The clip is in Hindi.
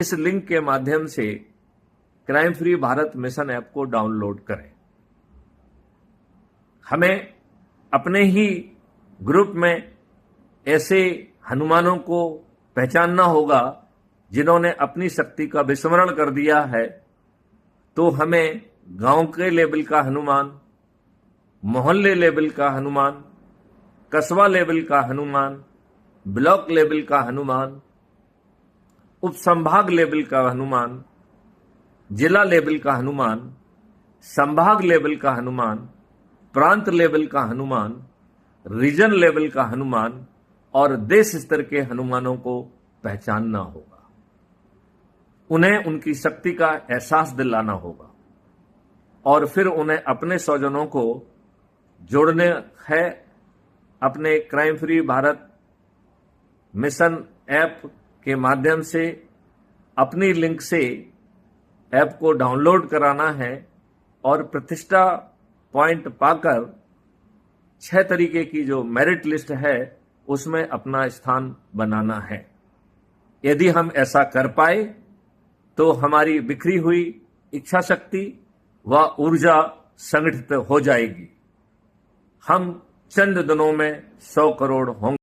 इस लिंक के माध्यम से crime free Bharat mission app को डाउनलोड करें। हमें अपने ही ग्रुप में ऐसे हनुमानों को पहचानना होगा जिन्होंने अपनी शक्ति का विस्मरण कर दिया है। तो हमें गांव के लेवल का हनुमान, मोहल्ले लेवल का हनुमान, कस्बा लेवल का हनुमान, ब्लॉक लेवल का हनुमान, उप संभाग लेवल का हनुमान, जिला लेवल का हनुमान, संभाग लेवल का हनुमान, प्रांत लेवल का हनुमान, रीजन लेवल का हनुमान और देश स्तर के हनुमानों को पहचानना होगा। उन्हें उनकी शक्ति का एहसास दिलाना होगा और फिर उन्हें अपने स्वजनों को जोड़ने है अपने crime free Bharat mission app के माध्यम से। अपनी लिंक से ऐप को डाउनलोड कराना है और प्रतिष्ठा पॉइंट पाकर 6 तरीके की जो मेरिट लिस्ट है उसमें अपना स्थान बनाना है। यदि हम ऐसा कर पाए तो हमारी बिखरी हुई इच्छा शक्ति व ऊर्जा संगठित हो जाएगी। हम चंद दिनों में 100 करोड़ होंगे।